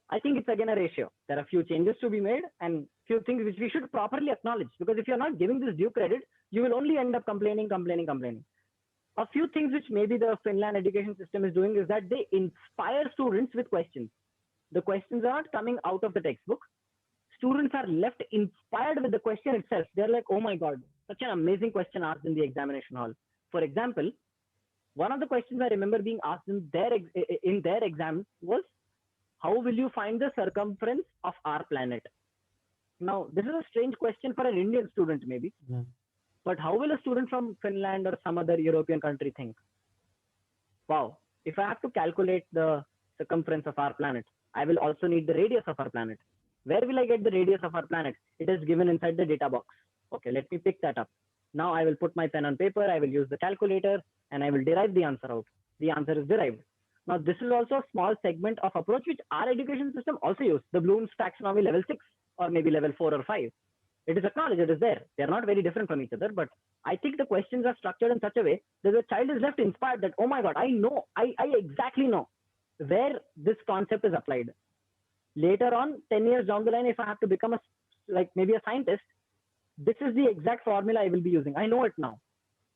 Speaker 2: I think it's again a ratio. There are few changes to be made and few things which we should properly acknowledge, because if you're not giving this due credit, you will only end up complaining. A few things which maybe the Finland education system is doing is that they inspire students with questions. The questions are not coming out of the textbook. Students are left inspired with the question itself. They're like, oh my God, such an amazing question asked in the examination hall. For example, one of the questions I remember being asked in their exam was, how will you find the circumference of our planet? Now, this is a strange question for an Indian student maybe, but how will a student from Finland or some other European country think? Wow, if I have to calculate the circumference of our planet, I will also need the radius of our planet. Where will I get the radius of our planet? It is given inside the data box. Okay, let me pick that up. Now I will put my pen on paper, I will use the calculator, and I will derive the answer out. The answer is derived. Now, this is also a small segment of approach which our education system also uses, the Bloom's taxonomy level 6 or maybe level 4 or 5. It is acknowledged, it is there. They are not very different from each other, but I think the questions are structured in such a way that the child is left inspired that, oh my God, I know, I exactly know where this concept is applied. Later on, 10 years down the line, if I have to become maybe a scientist, this is the exact formula I will be using. I know it now.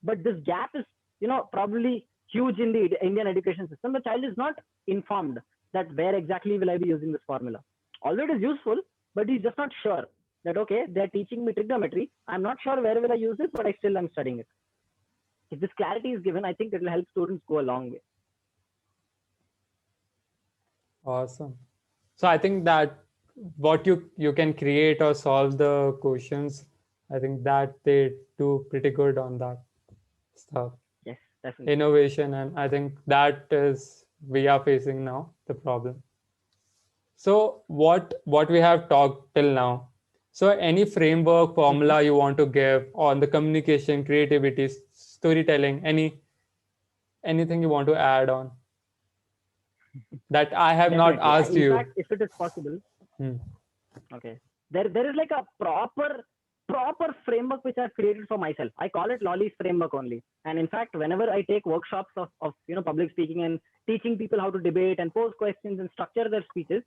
Speaker 2: But this gap is, probably huge in the Indian education system. The child is not informed that where exactly will I be using this formula. Although it is useful, but he's just not sure that, okay, they're teaching me trigonometry. I'm not sure where will I use it, but I still am studying it. If this clarity is given, I think it will help students go a long way.
Speaker 1: Awesome. So I think that what you can create or solve the questions, I think that they do pretty good on that stuff.
Speaker 2: Yes, definitely.
Speaker 1: Innovation, and I think that is we are facing now the problem. So what we have talked till now. So any framework, formula you want to give on the communication, creativity, storytelling, anything you want to add on that I have
Speaker 2: Definitely.
Speaker 1: not asked you?
Speaker 2: In fact, if it is possible, okay, there is like a proper framework which I've created for myself. I call it Lolly's framework only. And in fact, whenever I take workshops of public speaking and teaching people how to debate and pose questions and structure their speeches,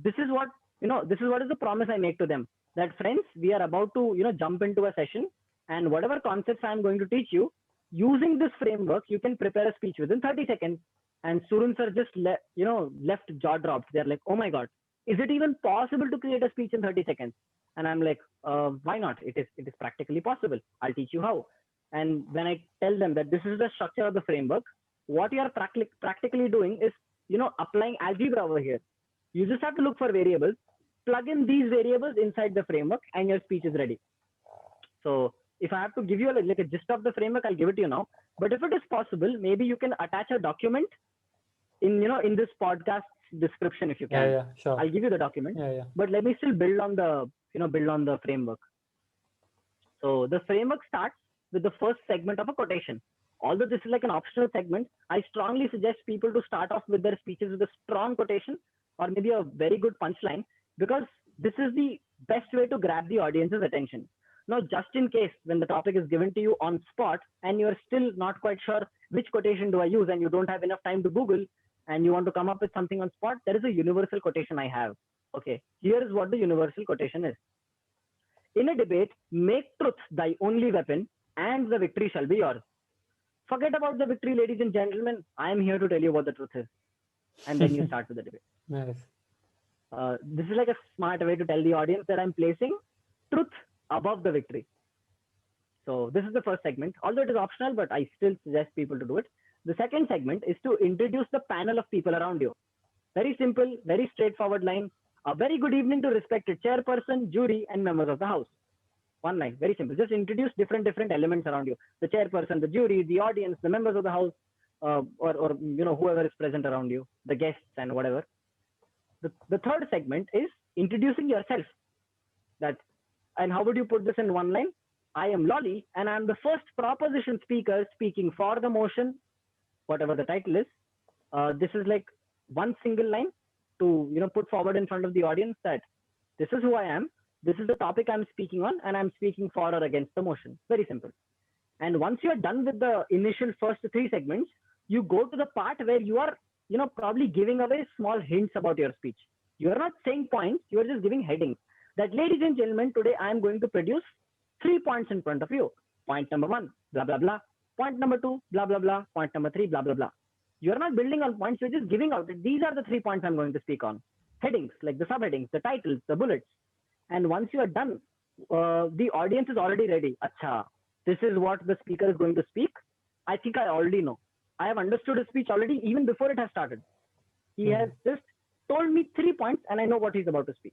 Speaker 2: this is what is the promise I make to them. That friends, we are about to jump into a session, and whatever concepts I'm going to teach you, using this framework, you can prepare a speech within 30 seconds. And students are just left jaw dropped. They're like, oh my God, is it even possible to create a speech in 30 seconds? And I'm like, why not? It is practically possible. I'll teach you how. And when I tell them that this is the structure of the framework, what you are practically doing is, applying algebra over here. You just have to look for variables, plug in these variables inside the framework, and your speech is ready. So if I have to give you like a gist of the framework, I'll give it to you now. But if it is possible, maybe you can attach a document in this podcast description if you can.
Speaker 1: Yeah, sure.
Speaker 2: I'll give you the document.
Speaker 1: Yeah.
Speaker 2: But let me still build on the framework. So the framework starts with the first segment of a quotation. Although this is like an optional segment, I strongly suggest people to start off with their speeches with a strong quotation or maybe a very good punchline, because this is the best way to grab the audience's attention. Now, just in case when the topic is given to you on spot and you're still not quite sure which quotation do I use and you don't have enough time to Google and you want to come up with something on spot, there is a universal quotation I have. Okay, here is what the universal quotation is. In a debate, make truth thy only weapon and the victory shall be yours. Forget about the victory, ladies and gentlemen. I am here to tell you what the truth is. And then you start with the debate.
Speaker 1: Nice.
Speaker 2: This is like a smart way to tell the audience that I'm placing truth above the victory. So this is the first segment. Although it is optional, but I still suggest people to do it. The second segment is to introduce the panel of people around you. Very simple, very straightforward line. A very good evening to respected chairperson, jury, and members of the house. One line, very simple. Just introduce different elements around you. The chairperson, the jury, the audience, the members of the house, or whoever is present around you, the guests and whatever. The third segment is introducing yourself. And how would you put this in one line? I am Lolly, and I'm the first proposition speaker speaking for the motion, whatever the title is. This is like one single line to put forward in front of the audience that this is who I am, this is the topic I'm speaking on, and I'm speaking for or against the motion. Very simple. And once you're done with the initial first three segments, you go to the part where you are probably giving away small hints about your speech. You are not saying points, you are just giving headings. That, ladies and gentlemen, today I am going to produce 3 points in front of you. Point number 1, blah, blah, blah. Point number 2, blah, blah, blah. Point number 3, blah, blah, blah. You are not building on points, you're just giving out that these are the 3 points I'm going to speak on. Headings, like the subheadings, the titles, the bullets. And once you are done, the audience is already ready. Acha, this is what the speaker is going to speak. I think I already know. I have understood his speech already even before it has started. He has just told me 3 points and I know what he's about to speak.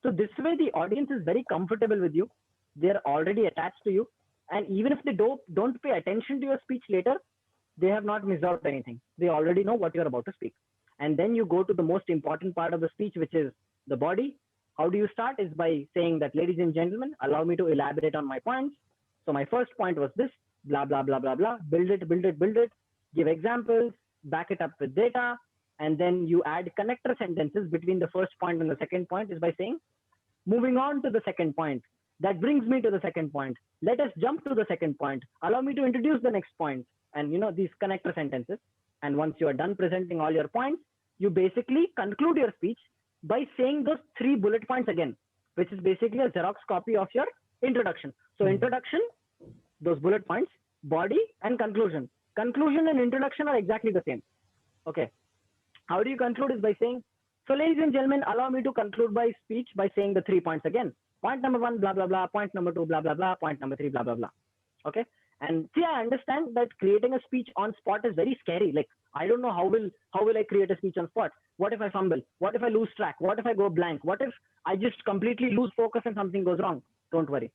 Speaker 2: So this way the audience is very comfortable with you. They're already attached to you. And even if they don't pay attention to your speech later, they have not missed out anything. They already know what you're about to speak. And then you go to the most important part of the speech, which is the body. How do you start? Is by saying that, ladies and gentlemen, allow me to elaborate on my points. So my first point was this, blah, blah, blah, blah, blah. Build it. Give examples, back it up with data. And then you add connector sentences between the first point and the second point is by saying, moving on to the second point. That brings me to the second point. Let us jump to the second point. Allow me to introduce the next point. And these connector sentences. And once you are done presenting all your points, you basically conclude your speech by saying those 3 bullet points again, which is basically a Xerox copy of your introduction. So introduction, those bullet points, body, and conclusion. Conclusion and introduction are exactly the same. Okay. How do you conclude is by saying, so ladies and gentlemen, allow me to conclude my speech by saying the 3 points again. Point number 1, blah, blah, blah. Point number 2, blah, blah, blah. Point number 3, blah, blah, blah. Okay. And see, I understand that creating a speech on spot is very scary. Like, I don't know how will I create a speech on spot? What if I fumble? What if I lose track? What if I go blank? What if I just completely lose focus and something goes wrong? Don't worry.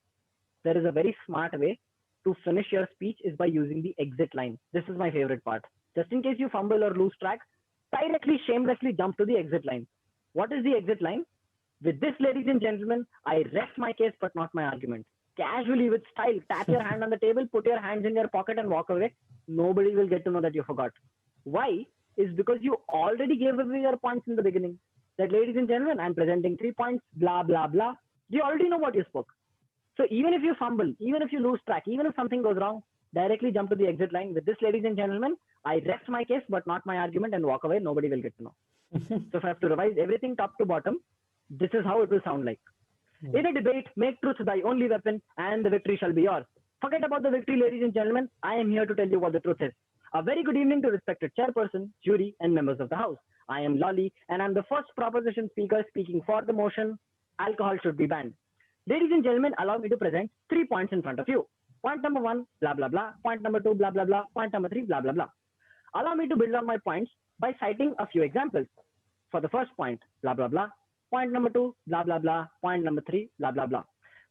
Speaker 2: There is a very smart way to finish your speech is by using the exit line. This is my favorite part. Just in case you fumble or lose track, directly, shamelessly jump to the exit line. What is the exit line? With this, ladies and gentlemen, I rest my case, but not my argument. Casually, with style, tap your hand on the table, put your hands in your pocket and walk away. Nobody will get to know that you forgot. Why? Is because you already gave away your points in the beginning. That, ladies and gentlemen, I'm presenting 3 points, blah, blah, blah. You already know what you spoke. So even if you fumble, even if you lose track, even if something goes wrong, directly jump to the exit line. With this, ladies and gentlemen, I rest my case, but not my argument, and walk away. Nobody will get to know. So if I have to revise everything top to bottom, this is how it will sound like. In a debate, make truth thy only weapon, and the victory shall be yours. Forget about the victory, ladies and gentlemen. I am here to tell you what the truth is. A very good evening to respected chairperson, jury, and members of the house. I am Lolly, and I'm the first proposition speaker speaking for the motion, alcohol should be banned. Ladies and gentlemen, allow me to present 3 points in front of you. Point number 1, blah, blah, blah. Point number 2, blah, blah, blah. Point number 3, blah, blah, blah. Allow me to build on my points by citing a few examples. For the first point, blah, blah, blah. Point number 2, blah, blah, blah. Point number 3, blah, blah, blah.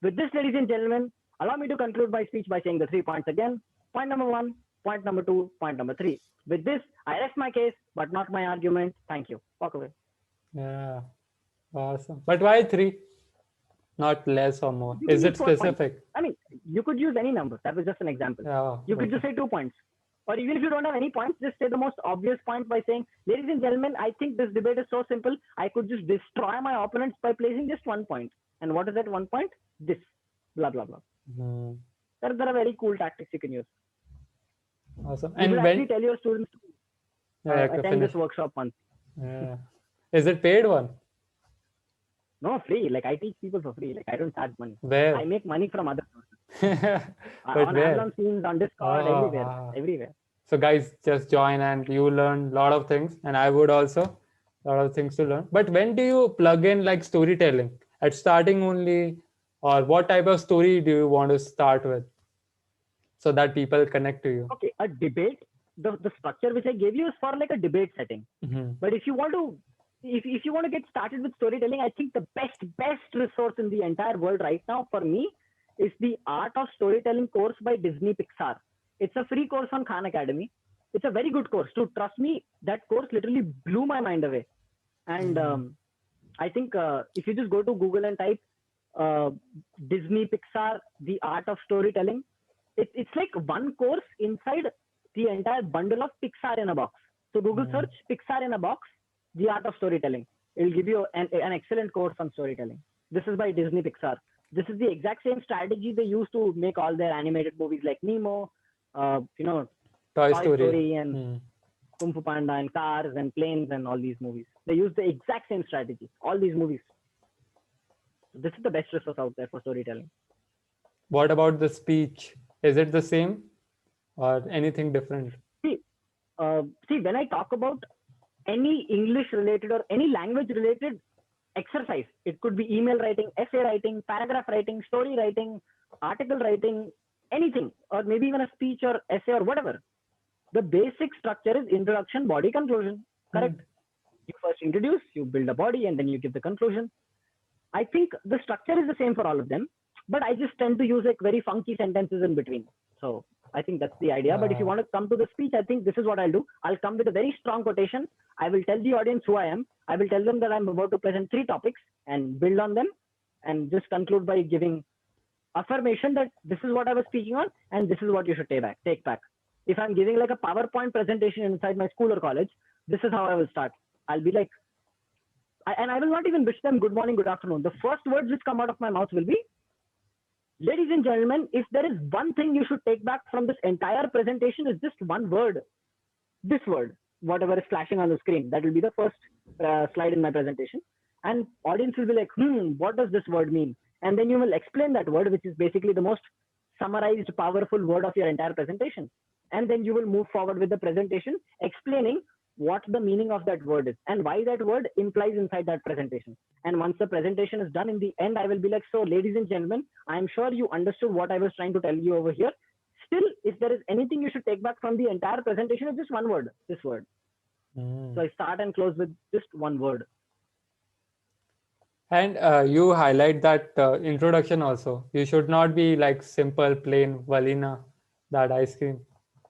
Speaker 2: With this, ladies and gentlemen, allow me to conclude my speech by saying the 3 points again. Point number 1, point number 2, point number 3. With this, I rest my case, but not my argument. Thank you. Walk away.
Speaker 1: Yeah. Awesome. But why 3? not less or more.
Speaker 2: You can
Speaker 1: Is
Speaker 2: use
Speaker 1: it
Speaker 2: 4 points.
Speaker 1: specific?
Speaker 2: I mean, you could use any number. That was just an example.
Speaker 1: Yeah.
Speaker 2: You could just say 2 points. Or even if you don't have any points, just say the most obvious point by saying, ladies and gentlemen, I think this debate is so simple. I could just destroy my opponents by placing just 1 point. And what is that 1 point? This. Blah, blah, blah.
Speaker 1: Hmm.
Speaker 2: There are very cool tactics you can use.
Speaker 1: Awesome.
Speaker 2: You
Speaker 1: And
Speaker 2: should actually tell your students to
Speaker 1: yeah,
Speaker 2: attend this workshop once.
Speaker 1: Yeah. Is it paid one?
Speaker 2: No, free. Like I teach people for free. Like I don't charge money.
Speaker 1: Where?
Speaker 2: I make money from other sources.
Speaker 1: But
Speaker 2: On
Speaker 1: where?
Speaker 2: Amazon scenes, on Discord,
Speaker 1: Oh,
Speaker 2: everywhere.
Speaker 1: wow.
Speaker 2: Everywhere.
Speaker 1: So guys, just join and you learn a lot of things, and I would also a lot of things to learn. But when do you plug in like storytelling? At starting only, or what type of story do you want to start with so that people connect to you?
Speaker 2: Okay, a debate. The structure which I gave you is for like a debate setting.
Speaker 1: Mm-hmm.
Speaker 2: But if you want to if you want to get started with storytelling, I think the best resource in the entire world right now for me is the Art of Storytelling course by Disney Pixar. It's a free course on Khan Academy. It's a very good course. To trust me, that course literally blew my mind away. And I think if you just go to Google and type Disney Pixar, the Art of Storytelling, it's like one course inside the entire bundle of Pixar in a box. So Google search Pixar in a box, the Art of Storytelling. It will give you an excellent course on storytelling. This is by Disney Pixar. This is the exact same strategy they use to make all their animated movies like Nemo,
Speaker 1: Toy Story
Speaker 2: and Kung Fu Panda and Cars and Planes and all these movies. They use the exact same strategy. All these movies. This is the best resource out there for storytelling.
Speaker 1: What about the speech? Is it the same or anything different?
Speaker 2: See, when I talk about any English related or any language related exercise, it could be email writing, essay writing, paragraph writing, story writing, article writing, anything, or maybe even a speech or essay or whatever. The basic structure is introduction, body, conclusion. Correct? You first introduce, you build a body, and then you give the conclusion. I think the structure is the same for all of them, but I just tend to use like very funky sentences in between. So I think that's the idea. But if you want to come to the speech, I think this is what I'll do. I'll come with a very strong quotation. I will tell the audience who I am. I will tell them that I'm about to present 3 topics and build on them, and just conclude by giving affirmation that this is what I was speaking on and this is what you should take back. If I'm giving like a PowerPoint presentation inside my school or college, this is how I will start. I'll be like, and I will not even wish them good morning, good afternoon. The first words which come out of my mouth will be, ladies and gentlemen, if there is one thing you should take back from this entire presentation, is just one word. This word, whatever is flashing on the screen, that will be the first slide in my presentation. And audience will be like, what does this word mean? And then you will explain that word, which is basically the most summarized, powerful word of your entire presentation. And then you will move forward with the presentation, explaining what the meaning of that word is and why that word implies inside that presentation. And once the presentation is done, in the end, I will be like, so ladies and gentlemen, I'm sure you understood what I was trying to tell you over here. Still, if there is anything you should take back from the entire presentation, it's just one word, this word. So I start and close with just one word.
Speaker 1: And you highlight that introduction also. You should not be like simple, plain vanilla, that ice cream.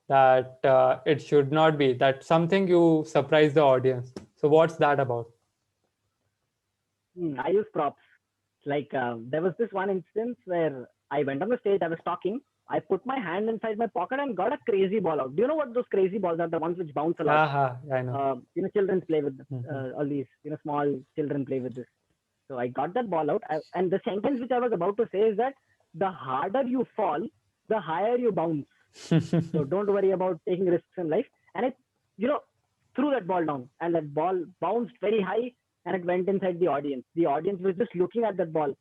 Speaker 1: That it should not be that something you surprise the audience. So what's that about?
Speaker 2: I use props. Like there was this one instance where I went on the stage, I was talking, I put my hand inside my pocket and got a crazy ball out. Do you know what those crazy balls are? The ones which bounce a lot.
Speaker 1: I know.
Speaker 2: Children play with all these, small children play with this. So I got that ball out. And the sentence which I was about to say is that the harder you fall, the higher you bounce. So don't worry about taking risks in life. And it, threw that ball down, and that ball bounced very high and it went inside the audience. The audience was just looking at that ball.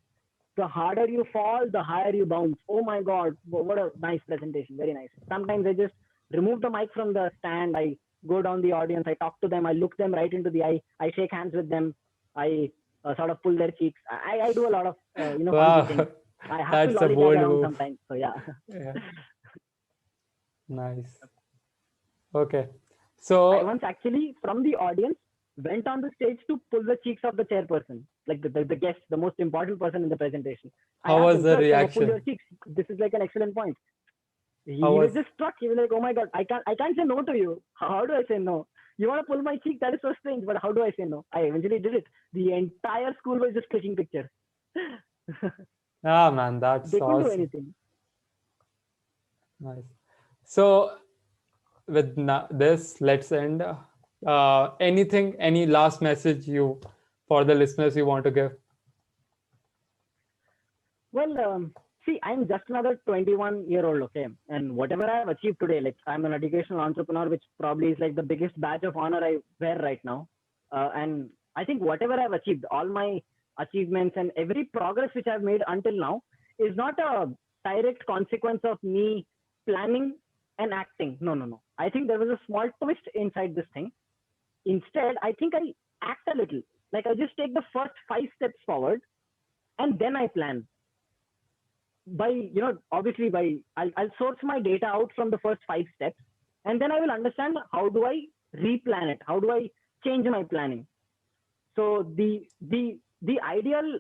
Speaker 2: The harder you fall, the higher you bounce. Oh my God, what a nice presentation. Very nice. Sometimes I just remove the mic from the stand. I go down the audience. I talk to them. I look them right into the eye. I shake hands with them. I sort of pull their cheeks. I do a lot of,
Speaker 1: Wow.
Speaker 2: things. I have to lollygag around sometimes. So yeah.
Speaker 1: Nice. Okay. So
Speaker 2: I once actually, from the audience, went on the stage to pull the cheeks of the chairperson, like the guest, the most important person in the presentation.
Speaker 1: How was the reaction?
Speaker 2: Pull your cheeks. This is like an excellent point. He was just struck. He was like, "Oh my God, I can't say no to you. How do I say no? You want to pull my cheek? That is so strange. But how do I say no?" I eventually did it. The entire school was just clicking pictures.
Speaker 1: Ah, man, that's
Speaker 2: They couldn't do
Speaker 1: awesome.
Speaker 2: anything.
Speaker 1: Nice. So with this, let's end. Any last message you for the listeners you want to give?
Speaker 2: Well, see, I'm just another 21-year-old, okay? And whatever I have achieved today, like I'm an educational entrepreneur, which probably is like the biggest badge of honor I wear right now. And I think whatever I've achieved, all my achievements and every progress which I've made until now is not a direct consequence of me planning and acting. No, no, no. I think there was a small twist inside this thing. Instead, I think I act a little. Like I just take the first 5 steps forward and then I plan by obviously by I'll source my data out from the first 5 steps, and then I will understand how do I replan it, how do I change my planning. So the ideal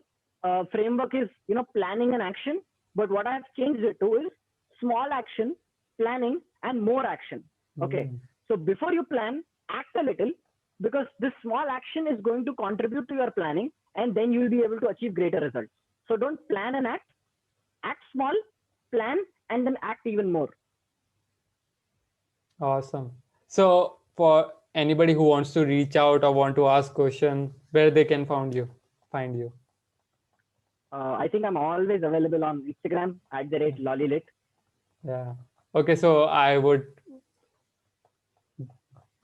Speaker 2: framework is planning and action, but what I have changed it to is small action, planning, and more action. Okay, so before you plan, act a little, because this small action is going to contribute to your planning, and then you will be able to achieve greater results. So don't plan and act small, plan, and then act even more.
Speaker 1: Awesome. So for anybody who wants to reach out or want to ask question, where they can find you.
Speaker 2: I think I'm always available on Instagram @lollylit.
Speaker 1: Yeah. Okay. So I would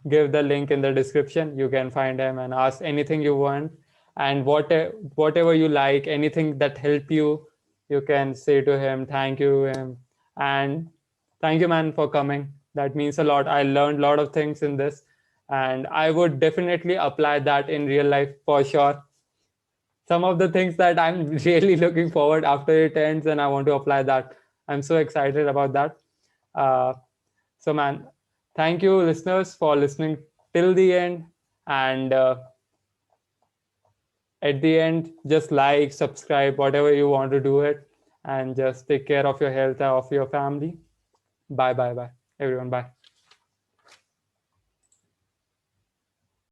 Speaker 1: give the link in the description. You can find him and ask anything you want, and whatever you like, anything that help you, you can say to him, thank you him, and thank you, man, for coming. That means a lot. I learned a lot of things in this, and I would definitely apply that in real life for sure. Some of the things that I'm really looking forward after it ends, and I want to apply that. I'm so excited about that. Uh, so, man, thank you, listeners, for listening till the end. And at the end, just like, subscribe, whatever you want to do it, and just take care of your health, of your family. Bye, bye, bye, everyone. Bye.